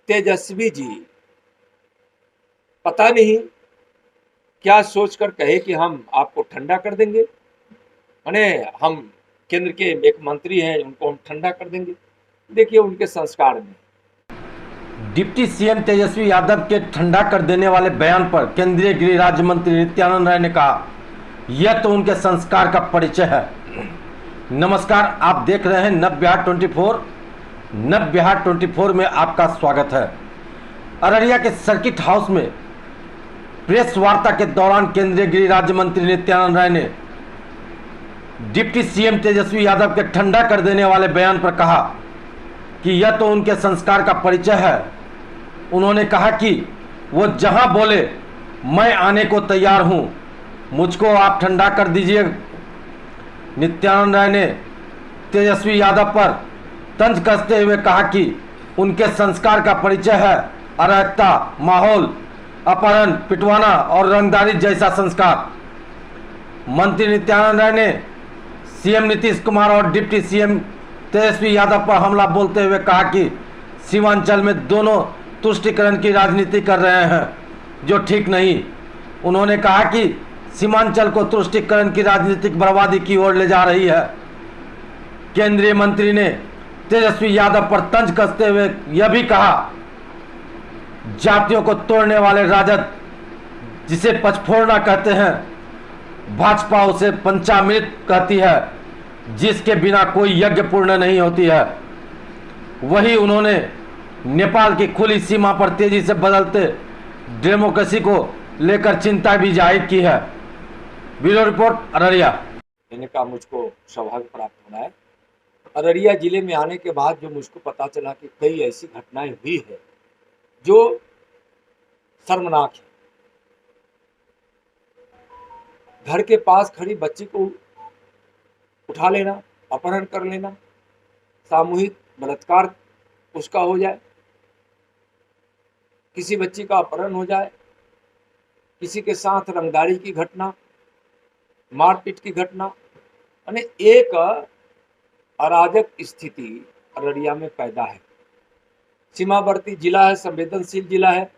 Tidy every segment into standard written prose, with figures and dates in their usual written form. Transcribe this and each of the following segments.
तेजस्वी जी पता नहीं क्या सोचकर कहे कि हम आपको ठंडा कर देंगे, अने हम केंद्र के एक मंत्री हैं, उनको हम ठंडा कर देंगे। देखिए उनके संस्कार में। डिप्टी सीएम तेजस्वी यादव के ठंडा कर देने वाले बयान पर केंद्रीय गृह राज्य मंत्री नित्यानंद राय ने कहा, यह तो उनके संस्कार का परिचय है। नमस्कार, आप देख रहे हैं नव बिहार 24। नव बिहार 24 में आपका स्वागत है। अररिया के सर्किट हाउस में प्रेस वार्ता के दौरान केंद्रीय गृह राज्य मंत्री नित्यानंद राय ने डिप्टी सीएम तेजस्वी यादव के ठंडा कर देने वाले बयान पर कहा कि यह तो उनके संस्कार का परिचय है। उन्होंने कहा कि वो जहां बोले मैं आने को तैयार हूं, मुझको आप ठंडा कर दीजिए। नित्यानंद राय ने तेजस्वी यादव पर तंज कसते हुए कहा कि उनके संस्कार का परिचय है अराजकता, माहौल, अपहरण, पिटवाना और रंगदारी जैसा संस्कार। मंत्री नित्यानंद राय ने सीएम नीतीश कुमार और डिप्टी सीएम तेजस्वी यादव पर हमला बोलते हुए कहा कि सीमांचल में दोनों तुष्टीकरण की राजनीति कर रहे हैं, जो ठीक नहीं। उन्होंने कहा कि सीमांचल को तुष्टीकरण की राजनीतिक बर्बादी की ओर ले जा रही है। केंद्रीय मंत्री ने तेजस्वी यादव पर तंज कसते हुए यह भी कहा, जातियों को तोड़ने वाले राजद, जिसे पचफोड़ना कहते हैं, भाजपा उसे पंचामृत कहती है, जिसके बिना कोई यज्ञ पूर्ण नहीं होती है। वही उन्होंने नेपाल की खुली सीमा पर तेजी से बदलते डेमोक्रेसी को लेकर चिंता भी जाहिर की है। Bureau report, Araria. कहने का मुझको सौभाग्य प्राप्त होना है। अररिया जिले में आने के बाद जो मुझको पता चला कि कई ऐसी घटनाएं हुई है जो शर्मनाक है। घर के पास खड़ी बच्ची को उठा लेना, अपहरण कर लेना, सामूहिक बलात्कार उसका हो जाए, किसी बच्ची का अपहरण हो जाए, किसी के साथ रंगदारी की घटना, मारपीट की घटना, यानी एक अराजक स्थिति अररिया में पैदा है। सीमावर्ती जिला है, संवेदनशील जिला है,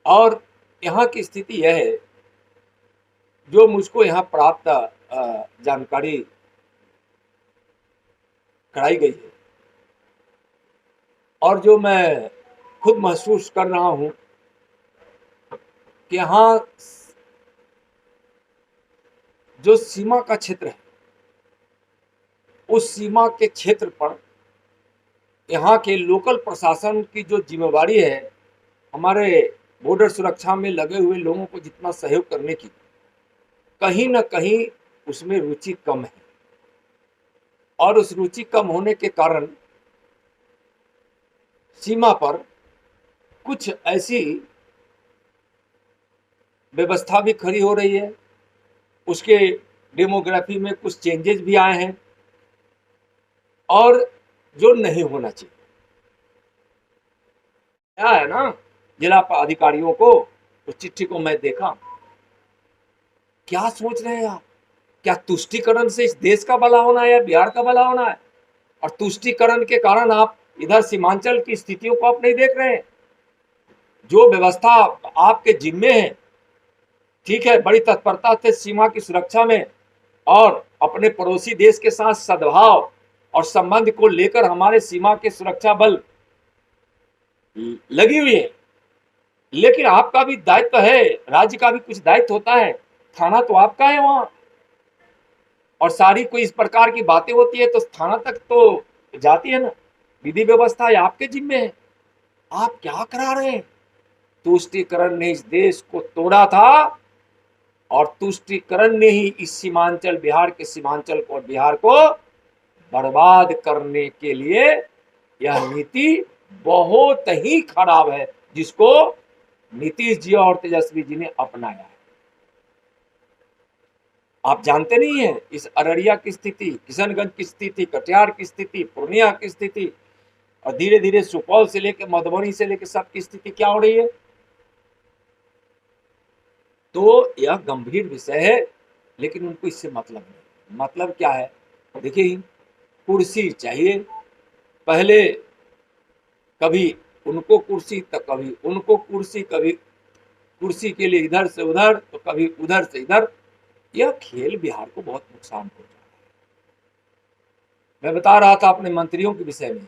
और यहाँ की स्थिति यह है जो मुझको यहाँ प्राप्त जानकारी कराई गई है और जो मैं खुद महसूस कर रहा हूँ कि यहाँ जो सीमा का क्षेत्र है, उस सीमा के क्षेत्र पर यहाँ के लोकल प्रशासन की जो जिम्मेवारी है, हमारे बॉर्डर सुरक्षा में लगे हुए लोगों को जितना सहयोग करने की, कहीं न कहीं उसमें रुचि कम है। और उस रुचि कम होने के कारण सीमा पर कुछ ऐसी व्यवस्था भी खड़ी हो रही है, उसके डेमोग्राफी में कुछ चेंजेस भी आए हैं और जो नहीं होना चाहिए। क्या है ना, जिला अधिकारियों को उस चिट्ठी को मैं देखा, क्या सोच रहे हैं आप? क्या तुष्टीकरण से इस देश का भला होना है या बिहार का भला होना है? और तुष्टीकरण के कारण आप इधर सीमांचल की स्थितियों को आप नहीं देख रहे हैं। जो व्यवस्था आपके जिम्मे है, ठीक है, बड़ी तत्परता से सीमा की सुरक्षा में और अपने पड़ोसी देश के साथ सद्भाव और संबंध को लेकर हमारे सीमा के सुरक्षा बल लगी हुई है, लेकिन आपका भी दायित्व है, राज्य का भी कुछ दायित्व होता है। थाना तो आपका है वहां, और सारी कोई इस प्रकार की बातें होती है तो थाना तक तो जाती है ना, विधि व्यवस्था है आपके जिम्मे है। आप क्या करा रहे हैं? तुष्टीकरण ने इस देश को तोड़ा था और तुष्टीकरण ने ही इस सीमांचल, बिहार के सीमांचल को, बिहार को बर्बाद करने के लिए यह नीति बहुत ही खराब है, जिसको नीतीश जी और तेजस्वी जी ने अपनाया है। आप जानते नहीं है इस अररिया की स्थिति, किशनगंज की स्थिति, कटिहार की स्थिति, पूर्णिया की स्थिति, और धीरे धीरे सुपौल से लेकर मधुबनी से लेकर सबकी स्थिति क्या हो रही है। तो यह गंभीर विषय है, लेकिन उनको इससे मतलब नहीं। मतलब क्या है? देखिए, कुर्सी चाहिए। पहले कभी उनको कुर्सी तो कभी उनको कुर्सी, कभी कुर्सी के लिए इधर से उधर तो कभी उधर से इधर। यह खेल बिहार को बहुत नुकसान पहुंचा है। मैं बता रहा था अपने मंत्रियों के विषय में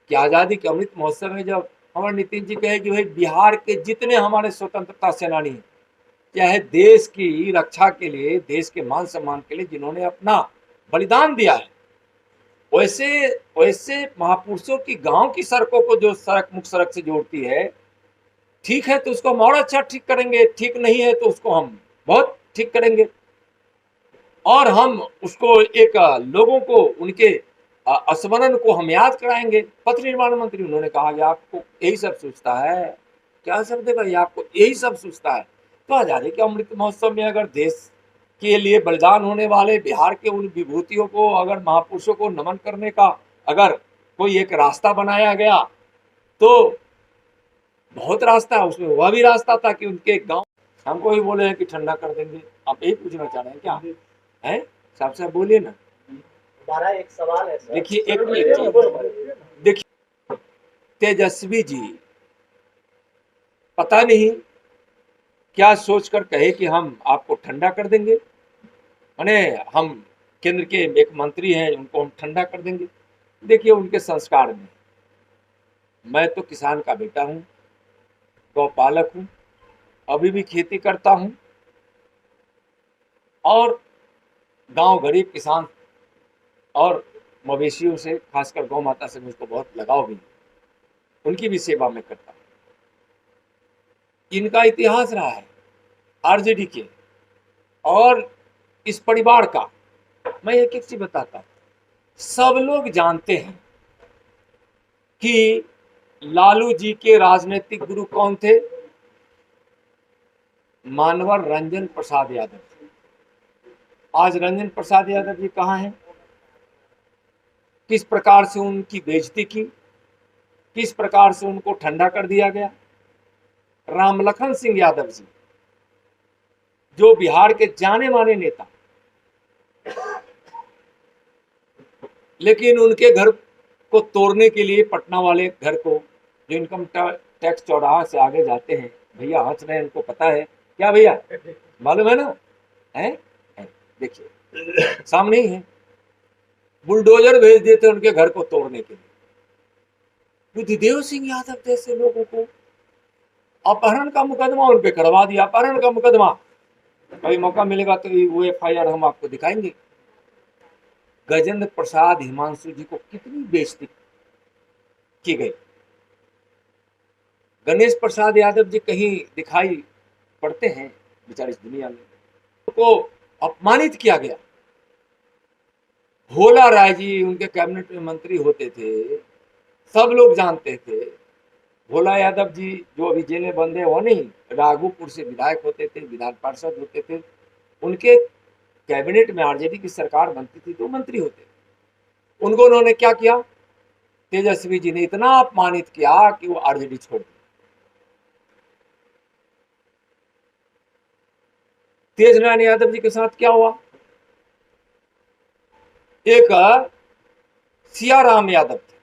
कि आजादी के अमृत महोत्सव में जब हमारे नितिन जी कहे कि भाई बिहार के जितने हमारे स्वतंत्रता सेनानी हैं, चाहे देश की रक्षा के लिए, देश के मान सम्मान के लिए जिन्होंने अपना बलिदान दिया है, वैसे वैसे महापुरुषों की गांव की सड़कों को जो सड़क मुख्य सड़क से जोड़ती है, ठीक है तो उसको हम और अच्छा ठीक करेंगे, ठीक नहीं है तो उसको हम बहुत ठीक करेंगे। और हम उसको एक लोगों को उनके स्मरण को हम याद कराएंगे। पथ निर्माण मंत्री उन्होंने कहा कि आपको यही सब सोचता है, क्या शब्द है भाई, आपको यही सब सोचता है। तो आजादी के अमृत महोत्सव में अगर देश के लिए बलिदान होने वाले बिहार के उन विभूतियों को, अगर महापुरुषों को नमन करने का अगर कोई एक रास्ता बनाया गया तो बहुत रास्ता है उसमें, वह भी रास्ता था कि उनके गांव हमको ही बोले हैं कि ठंडा कर देंगे। आप यही पूछना चाह रहे हैं क्या है? साहब साहब बोलिए ना। हमारा एक सवाल है सर। देखिए देखिए तेजस्वी जी पता नहीं क्या सोचकर कहे कि हम आपको ठंडा कर देंगे, माने हम केंद्र के एक मंत्री हैं उनको हम ठंडा कर देंगे। देखिए उनके संस्कार में, मैं तो किसान का बेटा हूँ, गौपालक हूँ, अभी भी खेती करता हूँ और गांव गरीब किसान और मवेशियों से, खासकर गौ माता से मुझको बहुत लगाव भी है, उनकी भी सेवा में करता हूँ। इनका इतिहास रहा है आरजेडी के और इस परिवार का। मैं एक एक चीज बताता हूँ। सब लोग जानते हैं कि लालू जी के राजनीतिक गुरु कौन थे? मानवर रंजन प्रसाद यादव। आज रंजन प्रसाद यादव जी कहाँ हैं? किस प्रकार से उनकी बेइज्जती की, किस प्रकार से उनको ठंडा कर दिया गया। रामलखन सिंह यादव जी जो बिहार के जाने माने नेता, लेकिन उनके घर को तोड़ने के लिए पटना वाले घर को, जो इनकम टैक्स चौराहा से आगे जाते हैं, भैया हंस रहे हैं, उनको पता है क्या भैया, मालूम है ना? है देखिए सामने ही है। बुलडोजर भेज दिए थे उनके घर को तोड़ने के लिए। बुद्धिदेव सिंह यादव जैसे लोगों को अपहरण का मुकदमा उन पे करवा दिया। अपहरण का मुकदमा, कभी मौका मिलेगा तो वो FIR हम आपको दिखाएंगे। गजेंद्र प्रसाद हिमांशु जी को कितनी बेइज्जती की गई। गणेश प्रसाद यादव जी कहीं दिखाई पड़ते हैं बेचारे इस दुनिया में, को अपमानित किया गया। भोला राय जी उनके कैबिनेट में मंत्री होते थे, सब लोग जानते थे। भोला यादव जी जो अभी जेल में बंद है वो नहीं, राघोपुर से विधायक होते थे, विधान पार्षद होते थे। उनके कैबिनेट में आरजेडी की सरकार बनती थी तो मंत्री होते। उनको उन्होंने क्या किया? तेजस्वी जी ने इतना अपमानित किया कि वो आरजेडी छोड़ दी। तेजनारायण यादव जी के साथ क्या हुआ? एक सियाराम यादव थे,